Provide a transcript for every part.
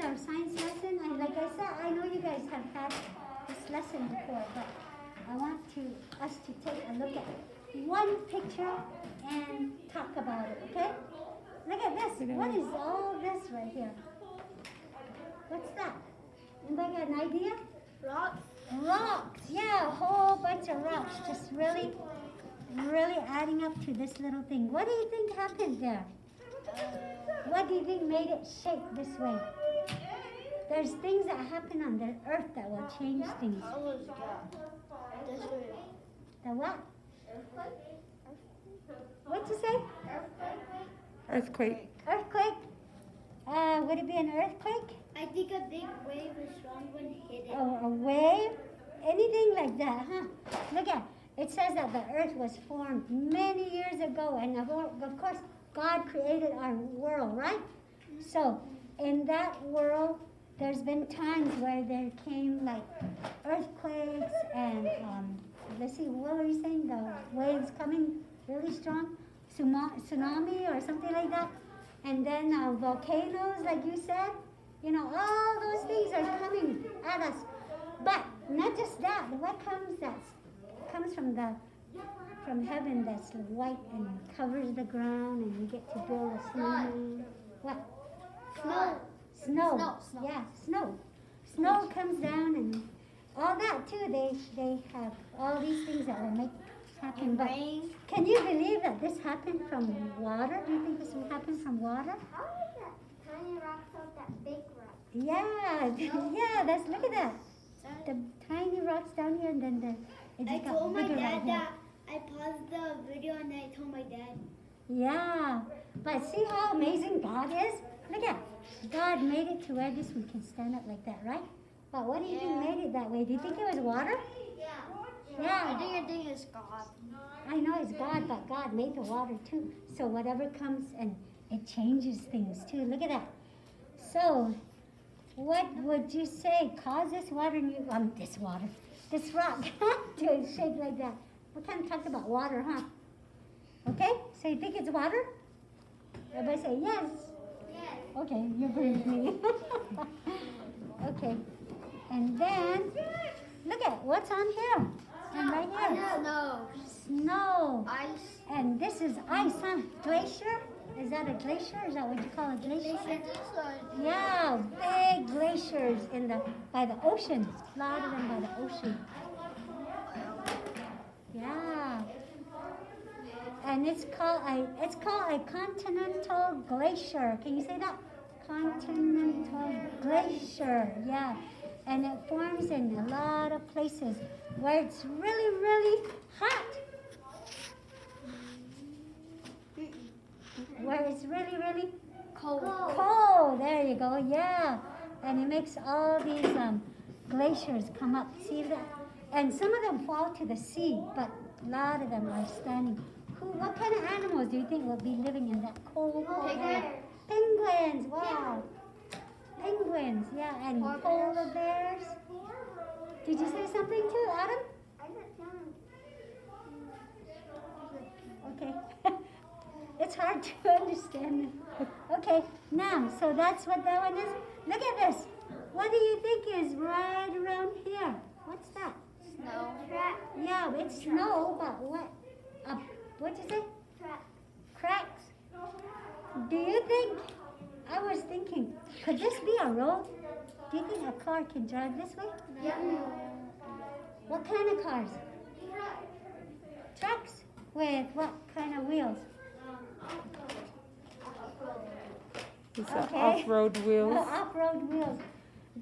is our science lesson. And like I said, I know you guys have had this lesson before, but I want us to take a look at one picture and talk about it, okay? Look at this. What is all this right here? What's that? Anybody got an idea? Rocks. Rocks. Yeah, a whole bunch of rocks. Just really adding up to this little thing. What do you think happened there? What do you think made it shape this way? There's things that happen on the earth that will change things. The what? What'd you say? Earthquake. Earthquake? Would it be an earthquake? I think a big wave is strong when it hit it. Oh, a wave? Anything like that, huh? Look at it. Says that the earth was formed many years ago, and of course, God created our world, right? So, in that world, there's been times where there came like earthquakes and, let's see, what were you saying? The waves coming really strong? Tsunami or something like that? And then volcanoes, like you said. You know, all those things are coming at us. But not just that. What comes from heaven that's white and covers the ground, and we get to build a snowman. What? Snow. Snow. Snow. Yeah, snow. Snow comes down and all that too. They have all these things that will make happen. But Rain. can you believe that this happened from water? Do you think this will happen from water? How is that tiny rock so that big rock? Yeah, yeah. Look at that. The tiny rocks down here, and then it I just got told my bigger right dad here. that I paused the video and I told my dad. Yeah, but see how amazing God is? Look at God made it to where this one can stand up like that, right? But what do you think made it that way? Do you think it was water? Yeah. I think it's God. I know it's God, but God made the water too. So whatever comes and it changes things too. Look at that. So what would you say caused this water, this rock to shake like that? We kind of talked about water, huh? Okay, so you think it's water? Everybody say yes. Yes. Okay, you agree with me. Okay, and then look at what's on here. And right here. Snow. Snow. Ice. And this is ice, huh? Glacier? Is that a glacier? Is that what you call a glacier? Yeah, big glaciers by the ocean. A lot of them by the ocean. Yeah. And it's called a Continental Glacier. Can you say that? Continental Glacier. Yeah. And it forms in a lot of places where it's really, really hot. Where it's really, really Cold. cold. There you go. Yeah. And it makes all these glaciers come up. See that? And some of them fall to the sea, but a lot of them are standing. What kind of animals do you think will be living in that cold area? Penguins. Wow. Penguins. Yeah. And polar bears. Did you say something too, Adam? Okay. It's hard to understand. Okay, now, so that's what that one is. Look at this. What do you think is right around here? What's that? Snow. Yeah, it's snow, but what? What'd you say? Cracks. Do you think, I was thinking, could this be a road? Do you think a car can drive this way? Yeah. What kind of cars? Trucks. With what kind of wheels? It's Okay. off-road wheels. Off-road wheels.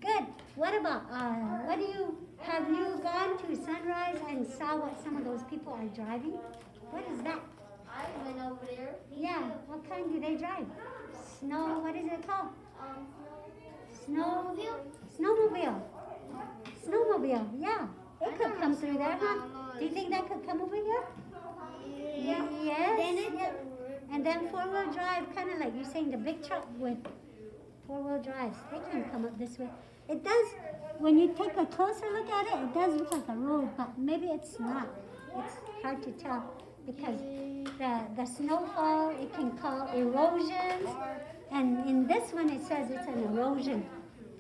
Good. What about, have you gone to Sunrise and saw what some of those people are driving? What is that? I went over there. Yeah, what kind do they drive? What is it called? Snowmobile. Snowmobile, yeah. It could come through there, huh? Do you think that could come over here? Yeah. Yes. Yeah. And then four-wheel drive, kind of like you're saying, the big truck with four-wheel drives. They can come up this way. It does, when you take a closer look at it, it does look like a road, but maybe it's not. It's hard to tell because the snowfall, it can cause erosions. And in this one, it says it's an erosion.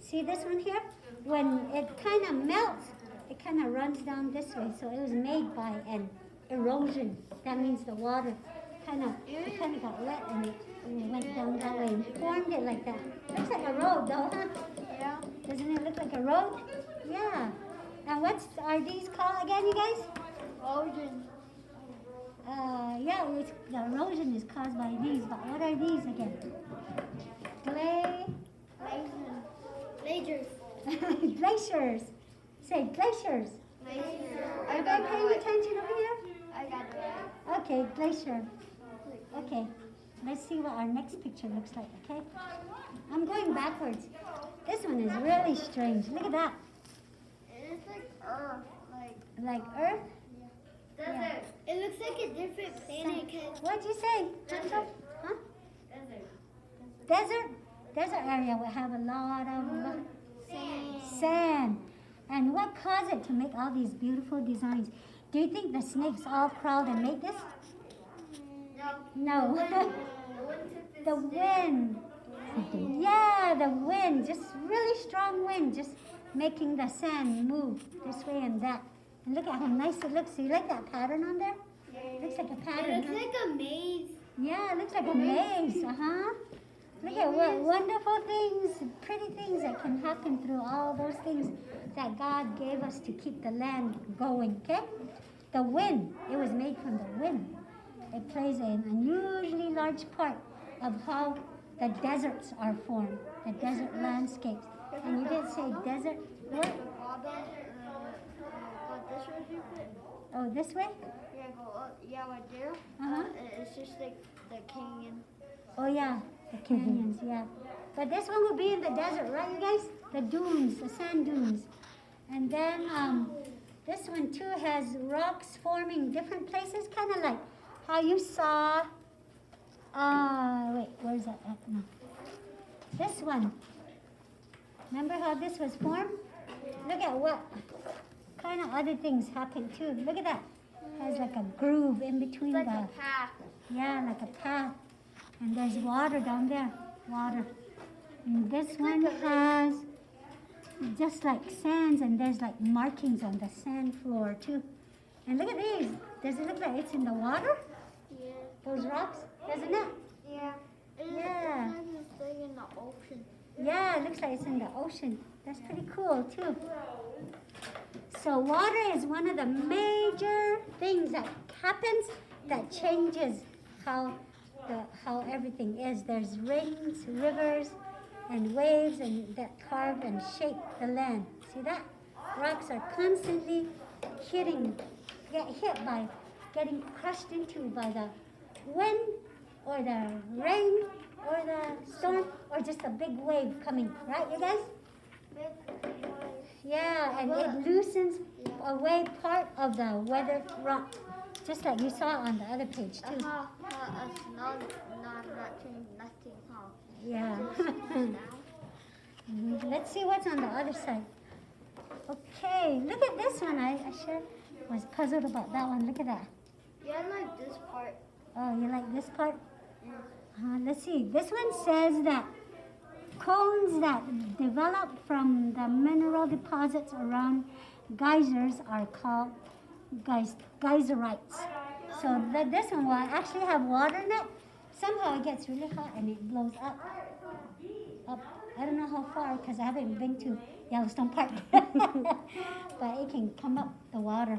See this one here? When it kind of melts, it kind of runs down this way. So it was made by an erosion. That means the water it kind of got wet and it went down that way and formed it like that. Looks like a road though, huh? Yeah. Doesn't it look like a road? Yeah. And are these called again, you guys? Erosion. Yeah, the erosion is caused by these, but what are these again? Glaciers. Glaciers. Say glaciers. Everybody paying attention over here? I got it. Okay, glacier. Okay, let's see what our next picture looks like, okay? I'm going backwards. This one is really strange. Look at that. It's like Earth. Like Earth? Desert. Yeah. It looks like a different planet. What'd you say? Desert. Huh? Desert. Desert? Desert area will have a lot of sand. And what caused it to make all these beautiful designs? Do you think the snakes all crawled and made this? No. The wind. Yeah, the wind. Just really strong wind. Just making the sand move this way and that. And look at how nice it looks. Do you like that pattern on there? Looks like a pattern. It looks like a maze. Yeah, it looks like a maze. Look at what wonderful things, pretty things that can happen through all those things that God gave us to keep the land going, okay? The wind, it was made from the wind. It plays an unusually large part of how the deserts are formed, the desert landscapes. And you didn't say desert, what? Oh, this way? Yeah, go up. Yeah, right there. Uh-huh. It's just like the canyon. Oh, yeah, the canyons, yeah. But this one will be in the desert, right, you guys? The dunes, the sand dunes. And then this one, too, has rocks forming different places, kind of like how you saw, wait, where's that at? No. This one. Remember how this was formed? Look at what kind of other things happen, too. Look at that. It has like a groove in between Like the... a path. Yeah, like a path. And there's water down there. Water. And this one has just like sands, and there's like markings on the sand floor too. And look at these. Does it look like it's in the water? Yeah. Those rocks? Doesn't it? Yeah. Yeah. It's like in the ocean. Yeah, it looks like it's in the ocean. That's pretty cool too. So water is one of the major things that happens that changes how everything is. There's rains, rivers, and waves and that carve and shape the land. See that? Rocks are constantly getting crushed into by the wind or the rain or the storm or just a big wave coming, right, you guys? Yeah, and it loosens away part of the weathered rock, just like you saw on the other page too. It's not changing nothing, huh? Yeah. Let's see what's on the other side. Okay, look at this one. I sure was puzzled about that one. Look at that. Yeah, I like this part. Oh, you like this part? Let's see. This one says that cones that develop from the mineral deposits around geysers are called Geyserites. So this one will actually have water in it. Somehow it gets really hot and it blows up. I don't know how far because I haven't been to Yellowstone Park. But it can come up the water.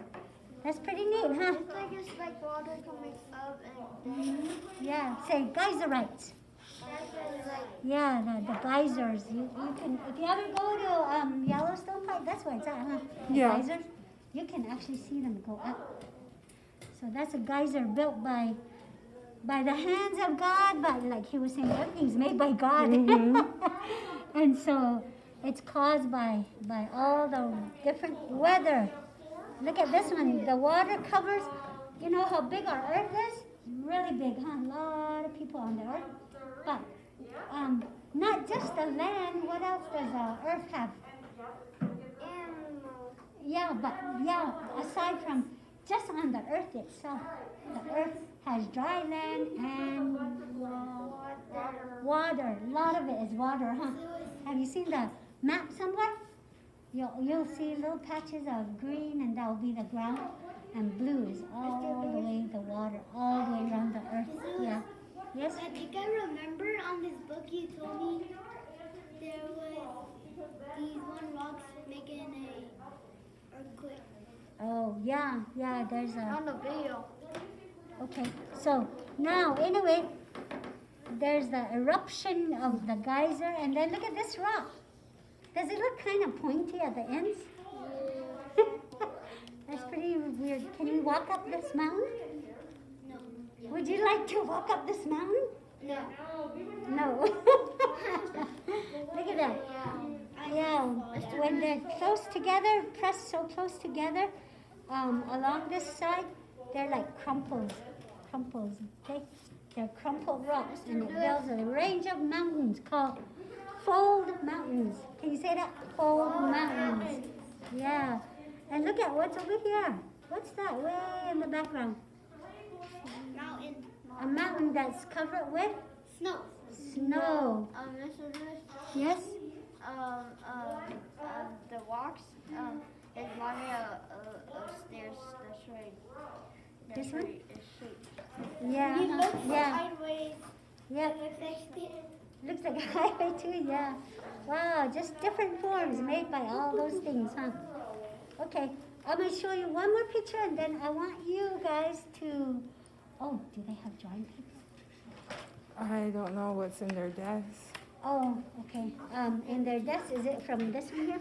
That's pretty neat, huh? It's like water coming up and Yeah, say Geyserites. Yeah, the geysers. You can, if you ever go to Yellowstone Park, that's where it's at, huh? The Yeah. geysers. You can actually see them go up. So that's a geyser built by the hands of God, but like he was saying, everything's made by God. And so it's caused by all the different weather. Look at this one. The water covers, you know how big our earth is? Really big, huh? A lot of people on the earth. But not just the land. What else does the earth have? Yeah, aside from just on the earth itself, the earth has dry land and water. A lot of it is water, huh? Have you seen the map somewhere, you'll see little patches of green, and that'll be the ground, and blue is all the way the water, all the way around the earth. Yeah. Yes? I think I remember on this book you told me there was these one rocks making a earthquake. Oh, yeah, there's a... On the video. Okay, so now, anyway, there's the eruption of the geyser, and then look at this rock. Does it look kind of pointy at the ends? That's pretty weird. Can you walk up this mountain? No. Would you like to walk up this mountain? No. No. Look at that. Yeah, when they're close together, pressed so close together, along this side, they're like crumples, okay? They're crumpled rocks, and it builds a range of mountains called fold mountains. Can you say that? Fold mountains. Yeah. And look at what's over here. What's that way in the background? Mountain. A mountain that's covered with Snow. snow. Mr. Lewis, Yes? the rocks, it remind me of stairs. That's right. This one? It's shaped. Yeah. You look Yeah. sideways. Yeah. It looks like stairs. Looks like a highway too, yeah. Wow, just different forms made by all those things, huh? Okay, I'm going to show you one more picture, and then I want you guys to... Oh, do they have drawing paper? I don't know what's in their desk. Oh, okay. In their desk, is it from this one here?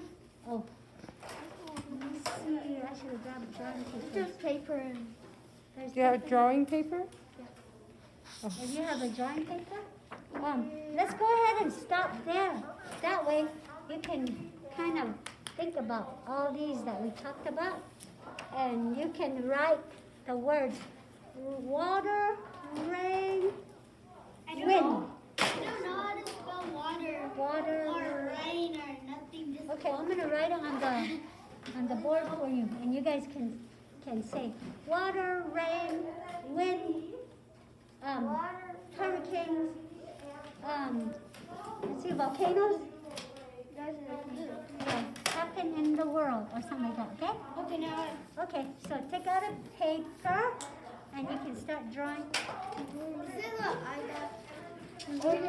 Oh. Let me see, I should have grabbed drawing paper. Just paper. There's Do you have paper. drawing paper? If you have a drawing paper, let's go ahead and stop there. That way, you can kind of think about all these that we talked about, and you can write the words water, rain, wind. I don't know how to spell water. Water. Or rain or nothing. Just Okay, I'm gonna write it on the board for you, and you guys can say water, rain, wind, hurricanes, let's see, volcanoes. Yeah, happen in the world or something like that. Okay. Okay, now Okay. So take out a paper, and you can start drawing. this is what I got. Go here.